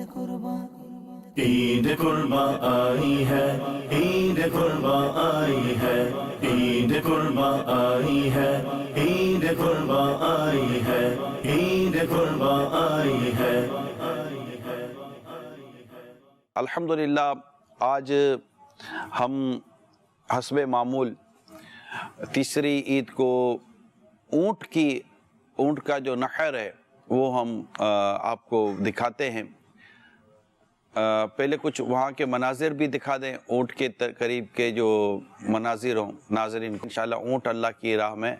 عید قرباں آئی ہے، عید قرباں آئی ہے، عید قرباں آئی ہے، عید قرباں آئی ہے، عید قرباں آئی ہے۔ الحمدللہ آج ہم حسب معمول تیسری عید کو اونٹ کا جو نحر ہے وہ ہم آپ کو دکھاتے ہیں۔ پہلے کچھ وہاں کے مناظر بھی دکھا دیں، اونٹ کے قریب کے جو مناظر ہوں ناظرین۔ انشاءاللہ اونٹ اللہ کی راہ میں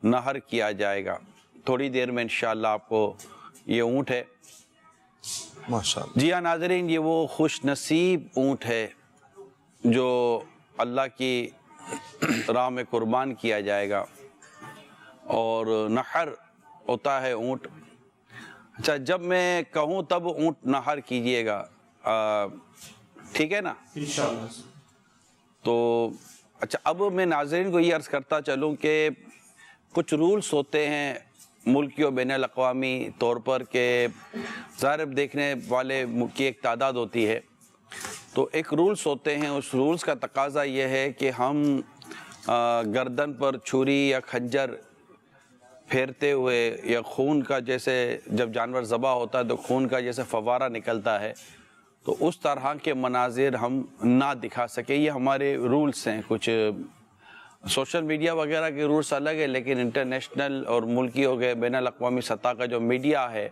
نحر کیا جائے گا تھوڑی دیر میں انشاءاللہ آپ کو۔ یہ اونٹ ہے ماشاءاللہ۔ جی ہاں ناظرین، یہ وہ خوش نصیب اونٹ ہے جو اللہ کی راہ میں قربان کیا جائے گا، اور نحر ہوتا ہے اونٹ۔ اچھا، جب میں کہوں تب اونٹ نحر کیجئے گا، ٹھیک ہے نا؟ انشاءاللہ۔ تو اچھا، اب میں ناظرین کو یہ عرض کرتا چلوں کہ کچھ رولز ہوتے ہیں ملکی و بین الاقوامی طور پر کہ ظاہر دیکھنے والے کی ایک تعداد ہوتی ہے، تو ایک رولز ہوتے ہیں۔ اس رولز کا تقاضا یہ ہے کہ ہم گردن پر چھری یا خنجر پھیرتے ہوئے یا خون کا، جیسے جب جانور ذبح ہوتا ہے تو خون کا جیسے فوارہ نکلتا ہے، تو اس طرح کے مناظر ہم نہ دکھا سکیں۔ یہ ہمارے رولز ہیں۔ کچھ سوشل میڈیا وغیرہ کے رولز الگ ہے، لیکن انٹرنیشنل اور ملکی ہو گئے بین الاقوامی سطح کا جو میڈیا ہے،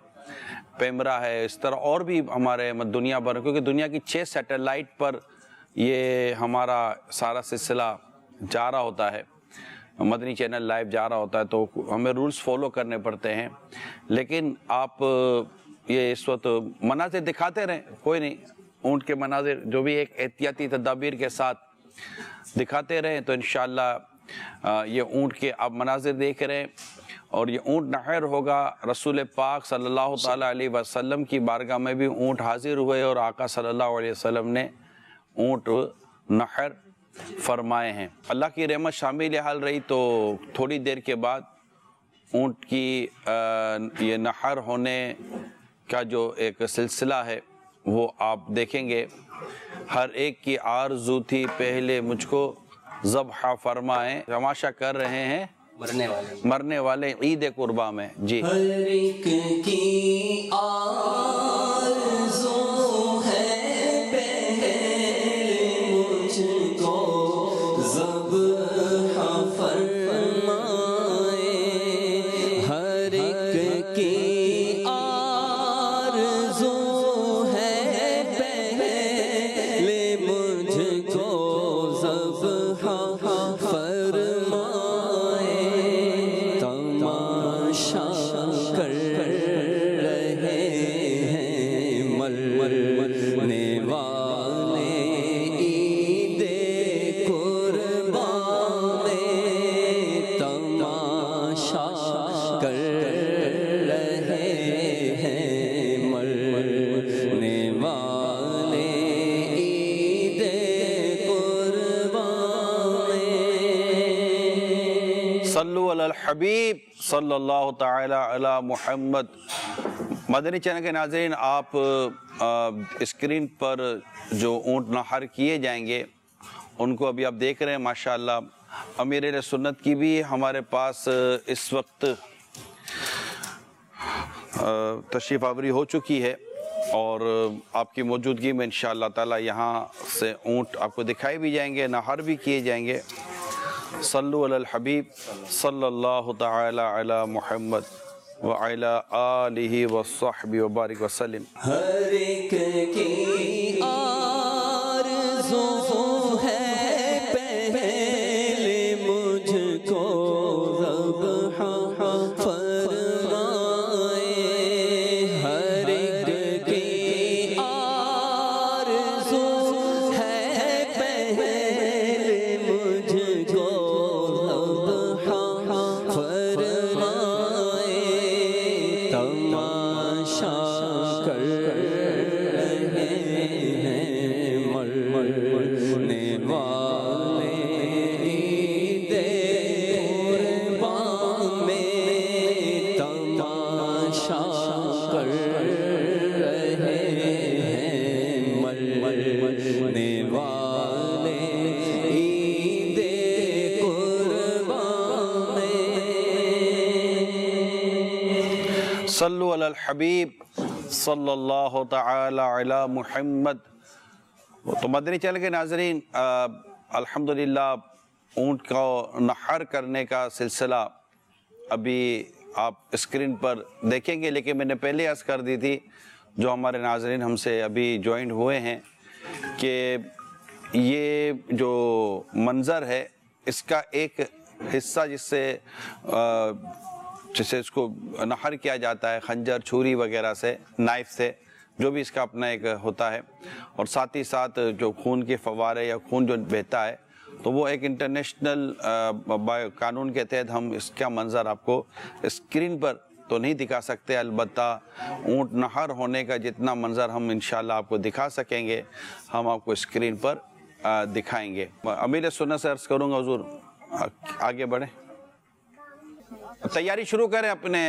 پیمرا ہے، اس طرح اور بھی ہمارے دنیا بھر، کیونکہ دنیا کی 6 سیٹلائٹ پر یہ ہمارا سارا سلسلہ جا رہا ہوتا ہے، مدنی چینل لائیو جا رہا ہوتا ہے، تو ہمیں رولز فالو کرنے پڑتے ہیں۔ لیکن آپ یہ اس وقت مناظر دکھاتے رہیں، کوئی نہیں، اونٹ کے مناظر جو بھی ایک احتیاطی تدابیر کے ساتھ دکھاتے رہیں، تو انشاءاللہ یہ اونٹ کے آپ مناظر دیکھ رہے ہیں۔ اور یہ اونٹ نحر ہوگا، رسول پاک صلی اللہ تعالیٰ علیہ وسلم کی بارگاہ میں بھی اونٹ حاضر ہوئے، اور آقا صلی اللہ علیہ وسلم نے اونٹ نحر فرمائے ہیں۔ اللہ کی رحمت شامل حال رہی تو تھوڑی دیر کے بعد اونٹ کی یہ نحر ہونے کا جو ایک سلسلہ ہے وہ آپ دیکھیں گے۔ ہر ایک کی آرزو تھی پہلے مجھ کو ذبح فرمائیں، تماشا کر رہے ہیں مرنے والے عید قرباں میں۔ جی، ہر ایک کی آرزو ہے پہلے مجھ کو ذبح فرمائے، ہر ایک کی آرزو ہے پہلے مجھ کو ذبح فرمائے، تماشا کر رہے ہیں مرنے والے عید قرباں میں، تماشا کر رہے ہیں مرنے والے عید قرباں میں۔ صلو علی الحبیب صلی اللہ تعالی علی محمد۔ مدنی چینل کے ناظرین، آپ اسکرین پر جو اونٹ نحر کیے جائیں گے ان کو ابھی آپ دیکھ رہے ہیں۔ ماشاءاللہ امیر اہل سنت کی بھی ہمارے پاس اس وقت تشریف آوری ہو چکی ہے، اور آپ کی موجودگی میں انشاءاللہ تعالی یہاں سے اونٹ آپ کو دکھائے بھی جائیں گے، نحر بھی کیے جائیں گے۔ صلو علی الحبیب صلی اللہ تعالی علی محمد وعلی آلہ وصحبہ وبارک وسلم۔ ہر ایک کی آرزو ہے پہلے مجھ کو ذبح فرمائے، ہر ایک کی آرزو ہے پہلے مجھ کو ذبح فرمائے، تماشا کر رہے ہیں مرنے والے صلو علی الحبیب صلی اللہ تعالی علی محمد. تو مدنی چینل کے ناظرین، الحمدللہ اونٹ کو نحر کرنے کا سلسلہ ابھی آپ اسکرین پر دیکھیں گے، لیکن میں نے پہلے عرض کر دی تھی جو ہمارے ناظرین ہم سے ابھی جوائنٹ ہوئے ہیں کہ یہ جو منظر ہے اس کا ایک حصہ جسے اس کو نحر کیا جاتا ہے خنجر، چھری وغیرہ سے، نائف سے، جو بھی اس کا اپنا ایک ہوتا ہے، اور ساتھ ہی ساتھ جو خون کے فوارے یا خون جو بہتا ہے، تو وہ ایک انٹرنیشنل قانون کے تحت ہم اس کا منظر آپ کو اسکرین پر تو نہیں دکھا سکتے، البتہ اونٹ نحر ہونے کا جتنا منظر ہم انشاءاللہ آپ کو دکھا سکیں گے ہم آپ کو اسکرین پر دکھائیں گے. امیر سنت سے عرض کروں گا حضور آگے بڑھیں، تیاری شروع کریں اپنے.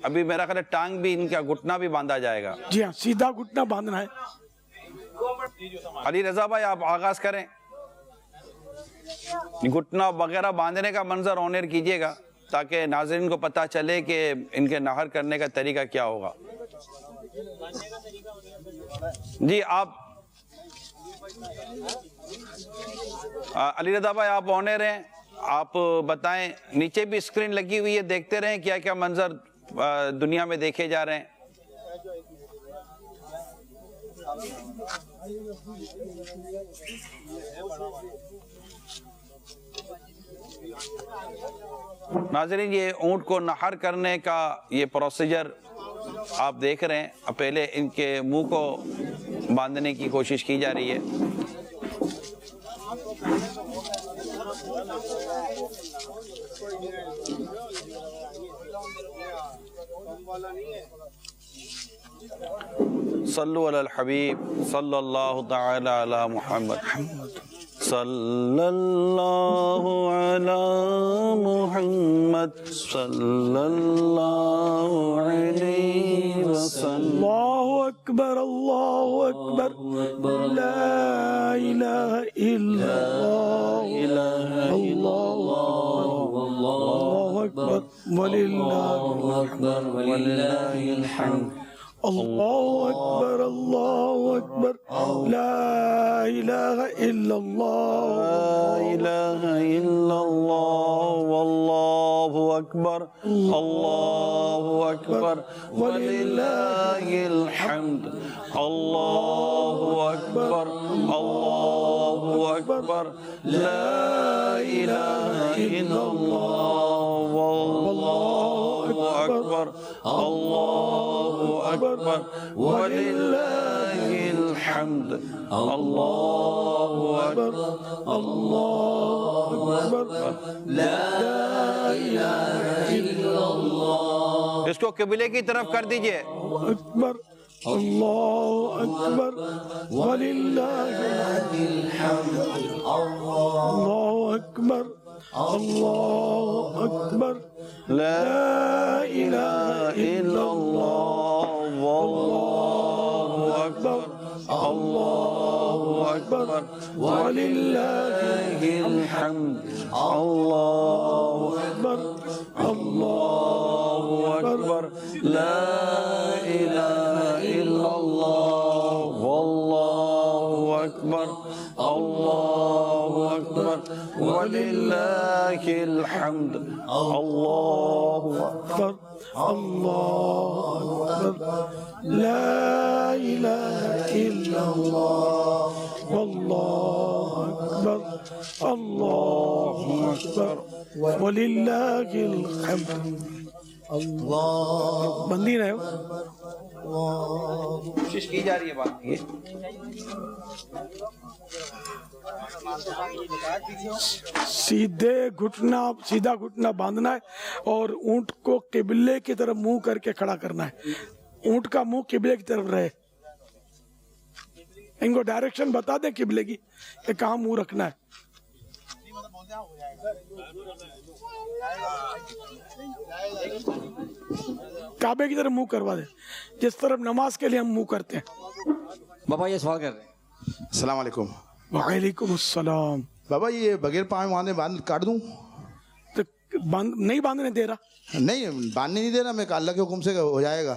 ابھی میرا خیال ہے ٹانگ بھی، ان کا گھٹنا بھی باندھا جائے گا. جی ہاں، سیدھا گھٹنا باندھنا ہے. علی رضا بھائی آپ آغاز کریں، گھٹنا وغیرہ باندھنے کا منظر آنر کیجئے گا تاکہ ناظرین کو پتہ چلے کہ ان کے نحر کرنے کا طریقہ کیا ہوگا. جی آپ علی رضا بھائی آپ آنر ہیں، آپ بتائیں. نیچے بھی اسکرین لگی ہوئی ہے، دیکھتے رہیں کیا کیا منظر دنیا میں دیکھے جا رہے ہیں. ناظرین یہ اونٹ کو نحر کرنے کا یہ پروسیجر آپ دیکھ رہے ہیں. پہلے ان کے منہ کو باندھنے کی کوشش کی جا رہی ہے. صلو علی الحبیب صلی اللہ تعالی علی محمد صلی اللہ علی محمد صلی اللہ علیہ وسلم. اللہ اکبر، اللہ اکبر، لا الہ الا اللہ، اللہ اکبر وللہ الحمد. اللہ اکبر، اللہ اکبر، لا الہ الا اللہ، لا الہ الا اللہ واللہ اکبر، اللہ اکبر وللہ الحمد. اللہ اکبر، اللہ اکبر، لا الہ الا اللہ واللہ اکبر، اللہ اکبر وللہ الحمد. اللہ اکبر، اللہ اکبر، لا الہ الا اللہ. اس کو قبلے کی طرف کر دیجئے. اکبر، اللہ اکبر وللہ الحمد. اللہ اکبر، اللہ اکبر، لا الہ الا اللہ واللہ اکبر، اللہ اکبر وللہ الحمد. اللہ اکبر، اللہ اکبر، لا الہ الا اللہ واللہ اکبر، اللہ اکبر وللہ الحمد. اللہ اکبر، اللہ اکبر، لا الہ الا اللہ واللہ اکبر، اللہ اکبر وللہ الحمد. بندی رہے ہو، کوشش کی جا رہی ہے بات کی. سیدھا گھٹنا باندھنا ہے اور اونٹ کو قبلے کی طرف منہ کر کے کھڑا کرنا ہے. اونٹ کا منہ قبلے کی طرف رہے. ان کو ڈائریکشن بتا دیں قبلے کی کہ کہاں منہ رکھنا ہے. کعبے کی طرف منہ کروا دیں جس طرف نماز کے لیے ہم منہ کرتے ہیں. بابا یہ سوال کر رہے ہیں. السلام علیکم. وعلیکم السلام. بابا یہ بغیر پاؤں باندھ کاٹ دوں؟ تو نہیں باندھنے دے رہا. نہیں باندھنے نہیں دے رہا میں، اللہ کے حکم سے ہو جائے گا.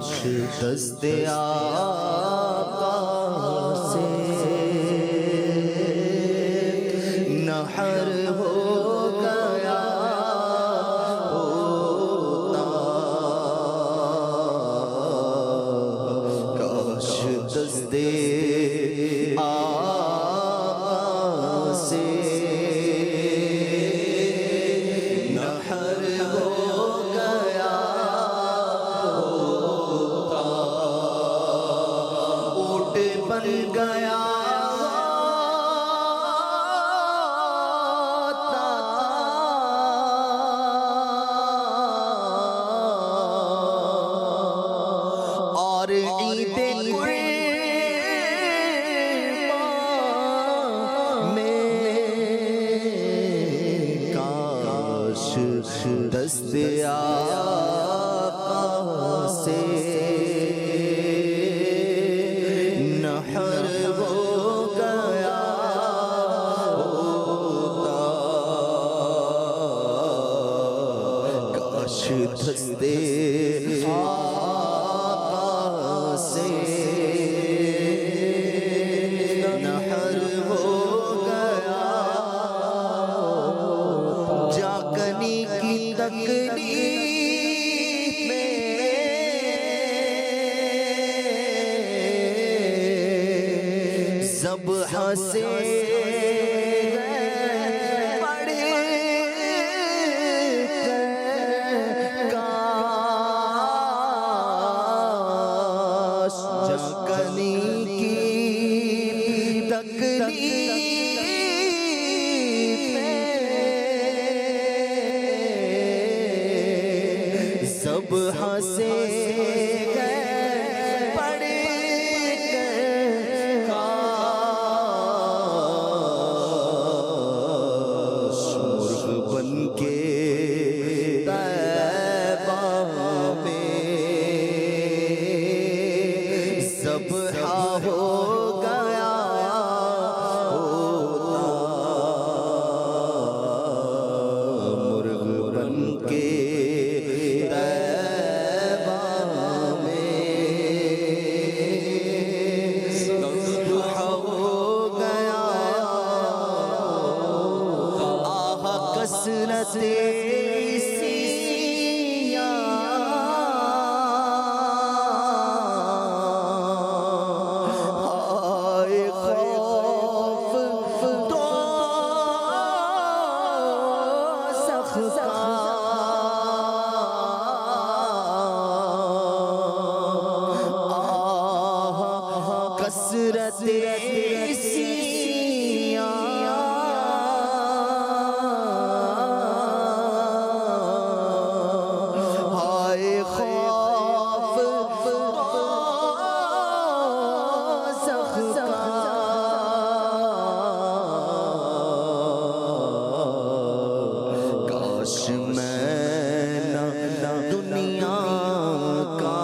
دست آقا سے نحر ہو گیا ہوتا، کاش دست آقا سے نحر ہو گیا ہوتا، اونٹ بن گیا اور عید قربان میں کاش دست آقا سے نحر ہو گیا ہوتا، کاش دست آقا سے نحر ہو گیا، جاکنی کی تکلیف میں ذبح سے پڑھ کاش جاکنی کی تکلیف میں ذبح سے پڑھ کاش مرغ بن کے طیبہ میں ذبح ہو گیا ہوتا، مرغ بن کے طیبہ میں ذبح ہو گیا، آہ کثرت ہائے خوف دوزخ کا، آہ کثرت ہائے خوف دوزخ کا، کاش میں نہ دنیا کا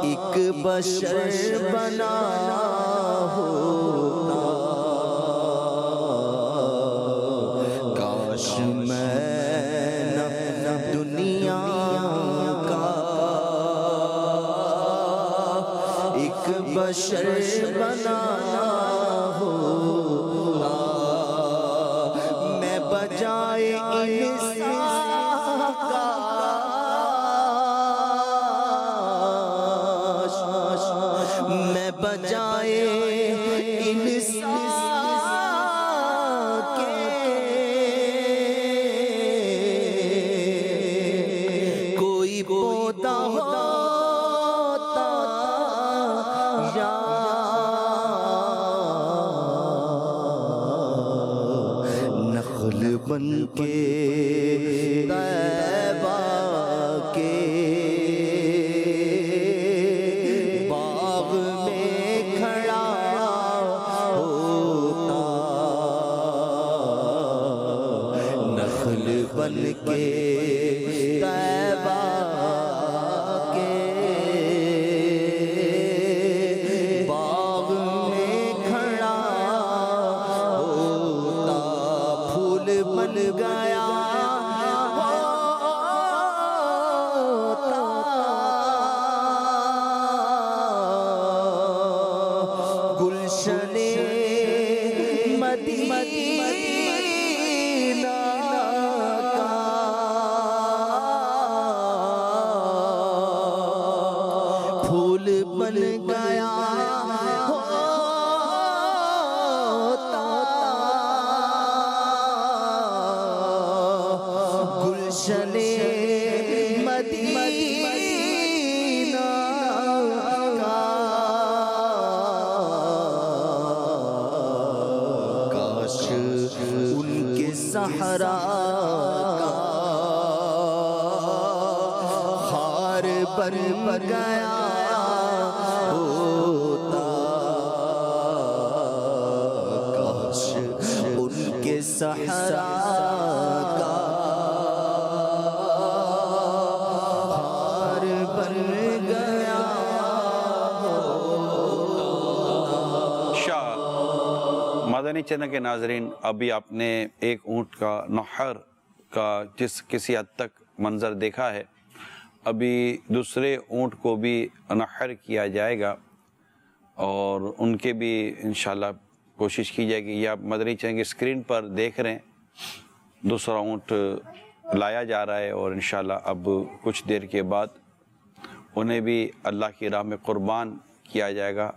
ایک بشر بنا ہوتا، کاش میں نہ دنیا کا ایک بشر بنا ہوتا، میں بجائے انسان کا میں بجائے انسان کے کوئی پودا ہوتا یا نخل بن کے طیبہ کے باغ میں کھڑا ہوتا، نخل بن کے طیبہ کے باغ میں کھڑا ہوتا، پھول بن گیا بن گیا ہوتا گلشن مدینہ کا کاش ان کے صحرا کا خار بن گیا ہوتا کاش ان کے صحرا کا خار بن گیا شاہ مدنی چینل کے ناظرین، ابھی آپ نے ایک اونٹ کا نحر کا کسی حد تک منظر دیکھا ہے. ابھی دوسرے اونٹ کو بھی نحر کیا جائے گا اور ان کے بھی انشاءاللہ کوشش کی جائے گی. یہ آپ مدنی چینل کی اسکرین پر دیکھ رہے ہیں، دوسرا اونٹ لایا جا رہا ہے اور انشاءاللہ اب کچھ دیر کے بعد انہیں بھی اللہ کی راہ میں قربان کیا جائے گا،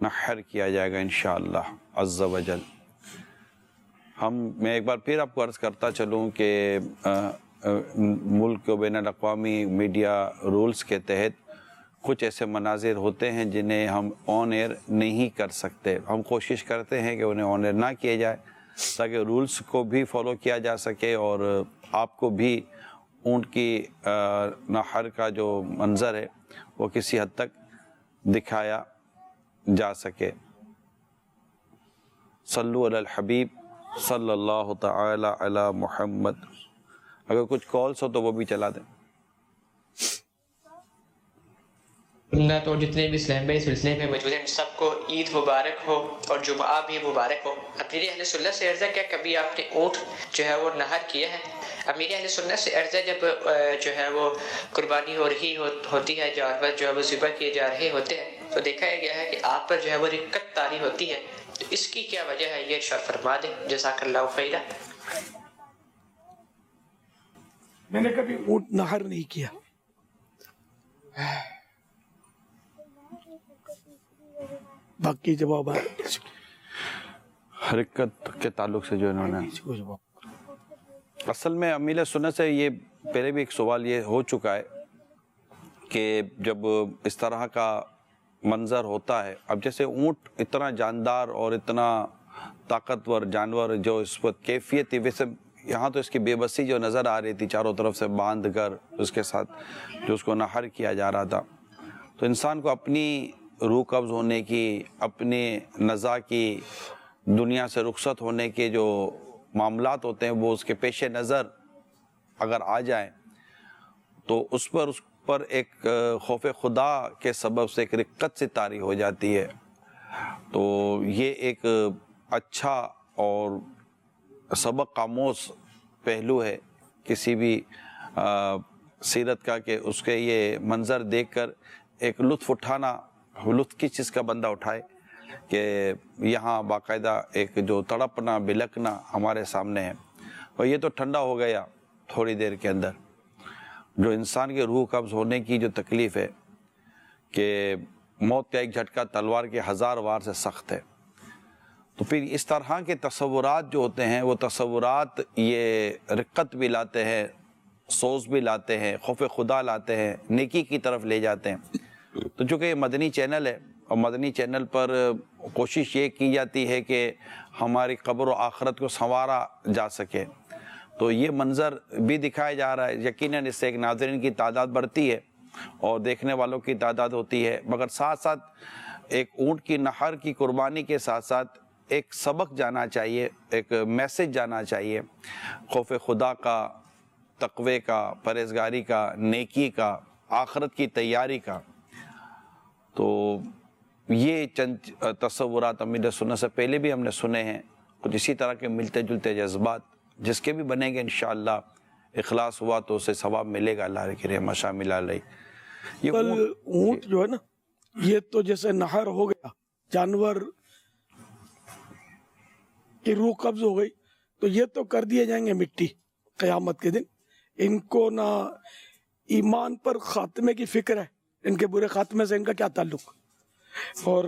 نحر کیا جائے گا انشاءاللہ عز و جل. میں ایک بار پھر آپ کو عرض کرتا چلوں کہ ملک و بین الاقوامی میڈیا رولز کے تحت کچھ ایسے مناظر ہوتے ہیں جنہیں ہم آن ایئر نہیں کر سکتے. ہم کوشش کرتے ہیں کہ انہیں آن ایئر نہ کیے جائے تاکہ رولز کو بھی فالو کیا جا سکے اور آپ کو بھی اونٹ کی نحر کا جو منظر ہے وہ کسی حد تک دکھایا جا سکے. صلو علی الحبیب صلی اللہ تعالی علی محمد. اگر کچھ کالز ہو تو وہ بھی چلا دیں. تو جتنے بھی اسلام بھائی سلسلے میں موجود ہیں سب کو عید مبارک ہو اور جمعہ بھی مبارک ہو. امیر اہل سنت سے عرض ہے کیا کبھی آپ نے اونٹ جو ہے وہ نہر کیا ہے؟ امیر اہل سنت سے عرض ہے جب جو ہے وہ قربانی ہو رہی ہوتی ہے، جانور جو ہے وہ ذبح کیے جا رہے ہوتے ہیں تو دیکھا گیا ہے کہ آپ پر جو ہے وہ رقت طاری ہوتی ہے، تو اس کی کیا وجہ ہے یہ ارشاد فرما دیں جزاک اللہ خیرہ. میں نے کبھی اونٹ نہر نہیں کیا. باقی جواب حرکت کے تعلق سے جو انہوں نے اصل میں امیر سنت سے یہ پہلے بھی ایک سوال یہ ہو چکا ہے کہ جب اس طرح کا منظر ہوتا ہے، اب جیسے اونٹ اتنا جاندار اور اتنا طاقتور جانور جو اس وقت کیفیت تھی، ویسے یہاں تو اس کی بے بسی جو نظر آ رہی تھی چاروں طرف سے باندھ کر اس کے ساتھ جو اس کو نحر کیا جا رہا تھا، تو انسان کو اپنی روح قبض ہونے کی، اپنی نزا کی، دنیا سے رخصت ہونے کے جو معاملات ہوتے ہیں وہ اس کے پیش نظر اگر آ جائیں تو اس پر ایک خوف خدا کے سبب سے ایک رقت سی طاری ہو جاتی ہے. تو یہ ایک اچھا اور سبق آموز پہلو ہے کسی بھی سیرت کا کہ اس کے یہ منظر دیکھ کر ایک لطف اٹھانا، لطف کس چیز کا بندہ اٹھائے کہ یہاں باقاعدہ ایک جو تڑپنا بلکنا ہمارے سامنے ہے اور یہ تو ٹھنڈا ہو گیا تھوڑی دیر کے اندر. جو انسان کے روح قبض ہونے کی جو تکلیف ہے کہ موت کا ایک جھٹکا تلوار کے 1000 وار سے سخت ہے. تو پھر اس طرح کے تصورات جو ہوتے ہیں وہ تصورات یہ رقت بھی لاتے ہیں، سوز بھی لاتے ہیں، خوف خدا لاتے ہیں، نیکی کی طرف لے جاتے ہیں. تو چونکہ یہ مدنی چینل ہے اور مدنی چینل پر کوشش یہ کی جاتی ہے کہ ہماری قبر و آخرت کو سنوارا جا سکے، تو یہ منظر بھی دکھایا جا رہا ہے. یقیناً اس سے ایک ناظرین کی تعداد بڑھتی ہے اور دیکھنے والوں کی تعداد ہوتی ہے، مگر ساتھ ساتھ ایک اونٹ کی نحر کی قربانی کے ساتھ ساتھ ایک سبق جانا چاہیے، ایک میسج جانا چاہیے خوف خدا کا، تقوی کا، پرہیزگاری کا، نیکی کا، آخرت کی تیاری کا. تو یہ چند تصورات امیر سنت سے پہلے بھی ہم نے سنے ہیں، کچھ اسی طرح کے ملتے جلتے جذبات جس کے بھی بنیں گے انشاءاللہ اخلاص ہوا تو اسے ثواب ملے گا اللہ کی رحمت شامل علیہ. یہ اونٹ جو ہے نا یہ تو جیسے نہر ہو گیا، جانور کی روح قبض ہو گئی تو یہ تو کر دیے جائیں گے مٹی قیامت کے دن. ان کو نہ ایمان پر خاتمے کی فکر ہے، ان کے برے خاتمے سے ان کا کیا تعلق؟ اور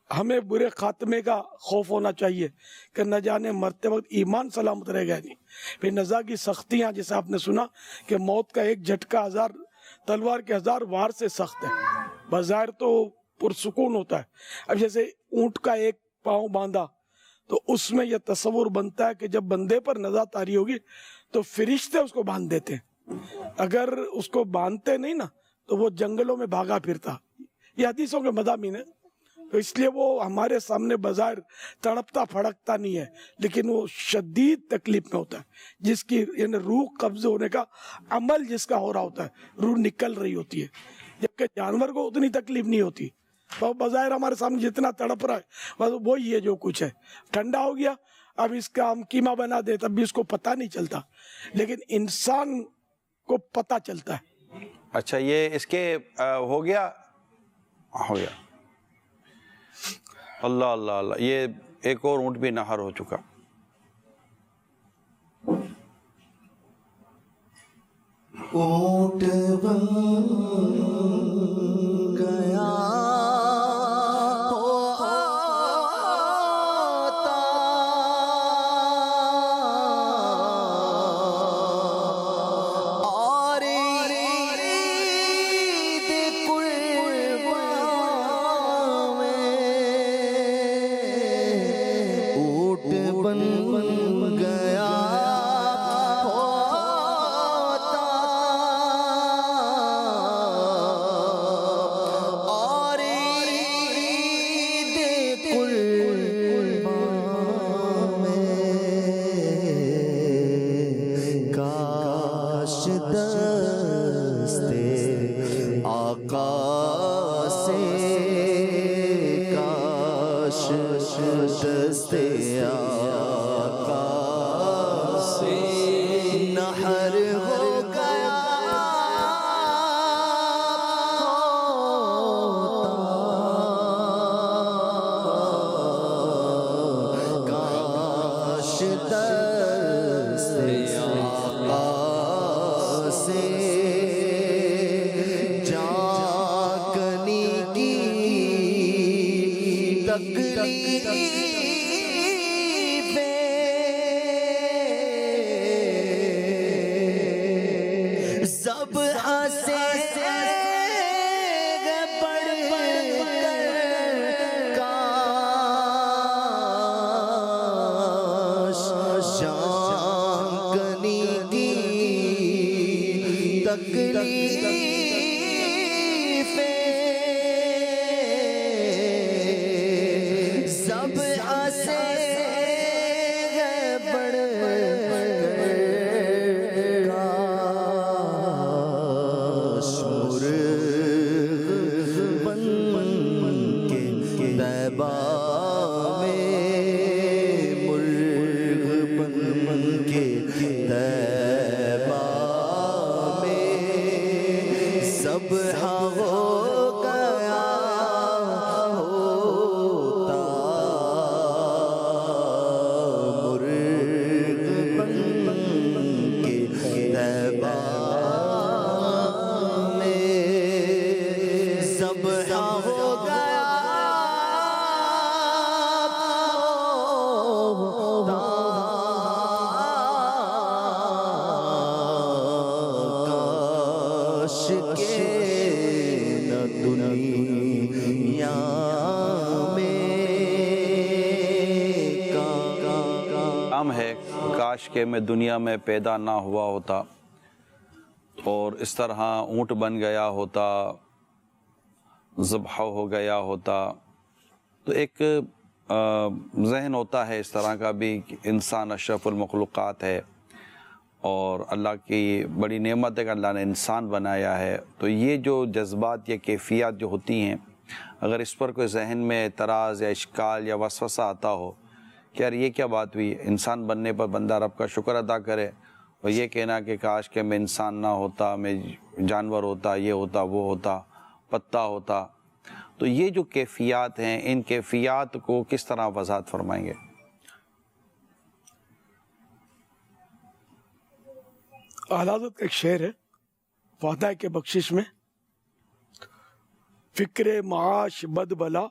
ہمیں برے خاتمے کا خوف ہونا چاہیے کہ نہ جانے مرتے وقت ایمان سلامت رہ گیا نہیں. پھر نزا کی سختیاں جیسے آپ نے سنا کہ موت کا ایک جھٹکا 1000 تلوار کے 1000 وار سے سخت ہے. بظاہر تو پرسکون ہوتا ہے. اب جیسے اونٹ کا ایک پاؤں باندھا تو اس میں یہ تصور بنتا ہے کہ جب بندے پر نزا طاری ہوگی تو فرشتے اس کو باندھ دیتے ہیں. اگر اس کو باندھتے نہیں نا تو وہ جنگلوں میں بھاگا پھرتا. یہ حدیثوں کے مضامین ہیں. تو اس لیے وہ ہمارے سامنے بظاہر تڑپتا پھڑکتا نہیں ہے لیکن وہ شدید تکلیف میں ہوتا ہے. جس کی یعنی روح قبض ہونے کا عمل جس کا ہو رہا ہوتا ہے, روح نکل رہی ہوتی ہے, جبکہ جانور کو اتنی تکلیف نہیں ہوتی. تو بظاہر ہمارے سامنے جتنا تڑپ رہا ہے بس وہی ہے جو کچھ ہے. ٹھنڈا ہو گیا, اب اس کا ہم قیمہ بنا دے تب بھی اس کو پتہ نہیں چلتا, لیکن انسان کو پتہ چلتا ہے. اچھا یہ اس کے ہو گیا. اللہ اللہ اللہ, یہ ایک اور اونٹ بھی نہر ہو چکا. اونٹ بن گیا کاش کہ میں دنیا میں پیدا نہ ہوا ہوتا اور اس طرح اونٹ بن گیا ہوتا, ذبح ہو گیا ہوتا. تو ایک ذہن ہوتا ہے اس طرح کا بھی کہ انسان اشرف المخلوقات ہے اور اللہ کی بڑی نعمت ہے کہ اللہ نے انسان بنایا ہے. تو یہ جو جذبات یا کیفیات جو ہوتی ہیں, اگر اس پر کوئی ذہن میں اعتراض یا اشکال یا وسوسہ آتا ہو کہ یار یہ کیا بات ہوئی, انسان بننے پر بندہ رب کا شکر ادا کرے, اور یہ کہنا کہ کاش کہ میں انسان نہ ہوتا, میں جانور ہوتا, یہ ہوتا, وہ ہوتا, پتا ہوتا. تو یہ جو کیفیات ہیں, ان کیفیات کو کس طرح وضاحت فرمائیں گے؟ اعلی حضرت کا ایک شعر ہے وعدہ کے بخشش میں, فکر معاش بد بلا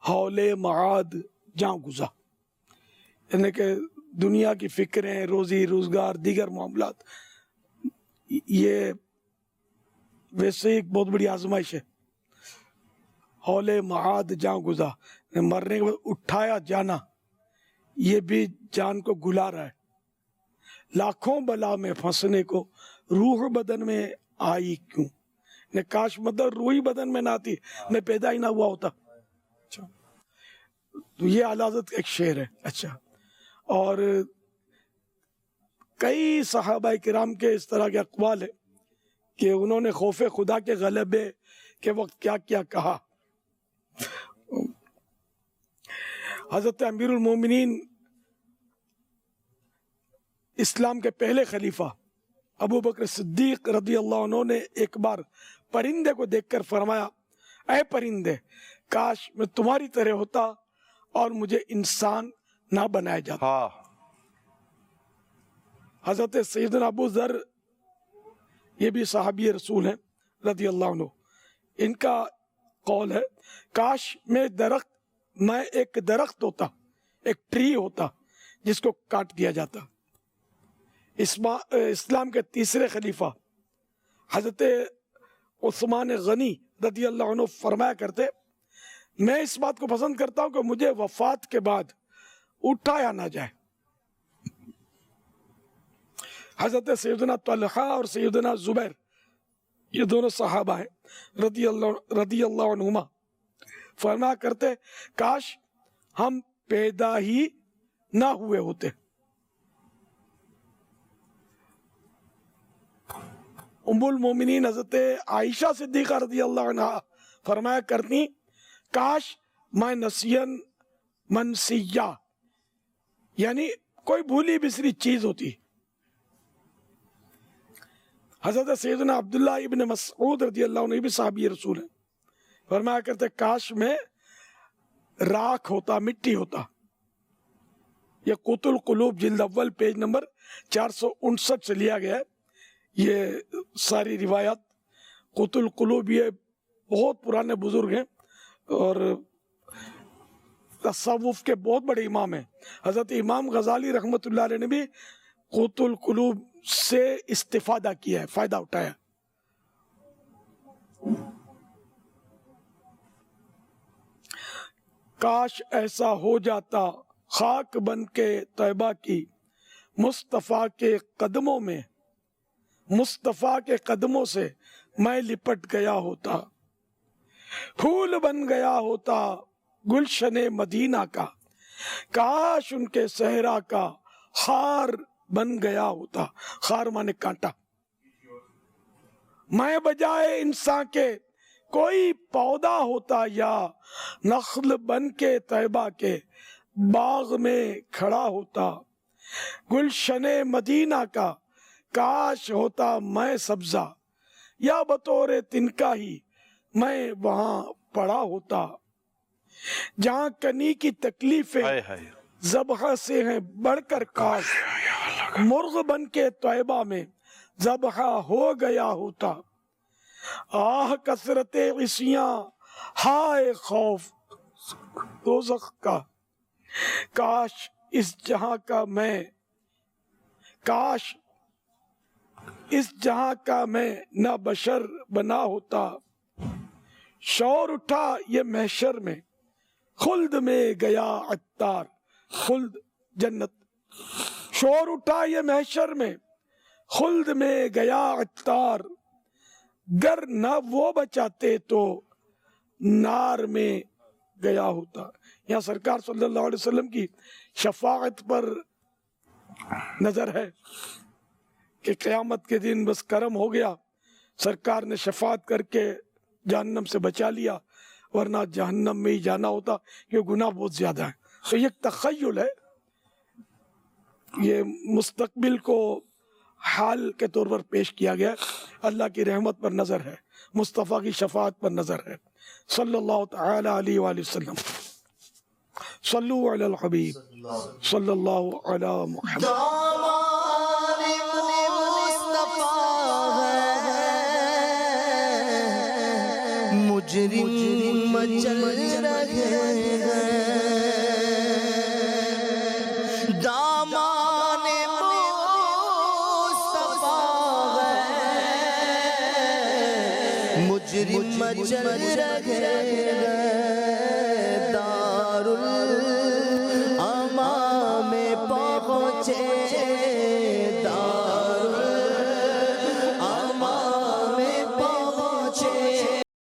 حول معاد جاں گزا، یعنی کہ دنیا کی فکریں، روزی روزگار، دیگر معاملات، یہ ویسے ہی ایک بہت بڑی آزمائش ہے. حول معاد جاں گزا، مرنے کے بعد اٹھایا جانا، یہ بھی جان کو گلا رہا ہے. لاکھوں بلا میں پھنسنے کو روح بدن میں آئی کیوں، نے کاش مطلب روحی بدن میں نہ آتی، میں پیدا ہی نہ ہوا ہوتا. اچھا، تو یہ اعلیٰ حضرت کا ایک شعر ہے. اچھا، اور کئی صحابہ کرام کے اس طرح کے اقوال ہیں کہ انہوں نے خوف خدا کے غلبے کے وقت کیا کیا کہا. حضرت امیر المومنین اسلام کے پہلے خلیفہ ابو بکر صدیق رضی اللہ عنہ نے ایک بار پرندے کو دیکھ کر فرمایا، اے پرندے، کاش میں تمہاری طرح ہوتا اور مجھے انسان نہ بنایا جاتا. ہاں. حضرت سیدنا ابو ذر، یہ بھی صحابی رسول ہیں رضی اللہ عنہ، ان کا قول ہے، کاش میں ایک درخت ہوتا، ایک ٹری ہوتا جس کو کاٹ دیا جاتا. اسلام کے تیسرے خلیفہ حضرت عثمان غنی رضی اللہ عنہ فرمایا کرتے، میں اس بات کو پسند کرتا ہوں کہ مجھے وفات کے بعد اٹھایا نہ جائے. حضرت سیدنا طلحہ اور سیدنا زبیر، یہ دونوں صحابہ ہیں رضی اللہ عنہما، فرمایا کرتے کاش ہم پیدا ہی نہ ہوئے ہوتے. ام المومنین حضرت عائشہ صدیقہ رضی اللہ عنہ فرمایا کرتی، کاش میں نسین منسیہ، یعنی کوئی بھولی بسری چیز ہوتی. حضرت سیدنا عبداللہ ابن مسعود رضی اللہ عنہ بھی صحابی رسول ہیں، فرمایا کرتے کاش میں راکھ ہوتا، مٹی ہوتا. یہ قوت القلوب جلد اول پیج نمبر 459 سے لیا گیا ہے. یہ ساری روایات قوت القلوب، یہ بہت پرانے بزرگ ہیں اور تصوف کے بہت بڑے امام ہیں. حضرت امام غزالی رحمۃ اللہ علیہ نے بھی قوت القلوب سے استفادہ کیا ہے، فائدہ اٹھایا. کاش ایسا ہو جاتا خاک بن کے طیبہ کی مصطفیٰ کے قدموں میں، مصطفیٰ کے قدموں سے میں لپٹ گیا ہوتا، پھول بن گیا ہوتا گلشن مدینہ کا، کاش ان کے صحرا کا خار بن گیا ہوتا. خار مانے کانٹا. میں بجائے انسان کے کوئی پودا ہوتا، یا نخل بن کے طیبہ کے باغ میں کھڑا ہوتا. گلشن مدینہ کا کاش ہوتا میں سبزہ، یا بطور تنکا ہی میں وہاں پڑا ہوتا. جہاں کنی کی تکلیفیں ذبح سے ہیں بڑھ کر کاش مرغ بن کے طیبہ میں ذبح ہو گیا ہوتا. آہ کثرت عصیاں، ہائے خوف دوزخ کا، کاش اس جہاں کا میں نہ بشر بنا ہوتا. شور اٹھا یہ محشر میں، خلد میں گیا عطار، خلد جنت. شور اٹھا یہ محشر میں، خلد میں گیا عطار، گر نہ وہ بچاتے تو نار میں گیا ہوتا. یہاں سرکار صلی اللہ علیہ وسلم کی شفاعت پر نظر ہے کہ قیامت کے دن بس کرم ہو گیا، سرکار نے شفاعت کر کے جہنم سے بچا لیا، ورنہ جہنم میں ہی جانا ہوتا، یہ گناہ بہت زیادہ ہے. تو یہ ایک تخیل ہے، یہ مستقبل کو حال کے طور پر پیش کیا گیا. اللہ کی رحمت پر نظر ہے، مصطفیٰ کی شفاعت پر نظر ہے. صلی اللہ تعالی علیہ وآلہ وسلم. صلو علی الحبیب صلی اللہ علی محمد. مصطفیٰ ہے مجرم مچل رہے ہیں دامان مصطفیٰ ہے مجرم مچل رہے ہیں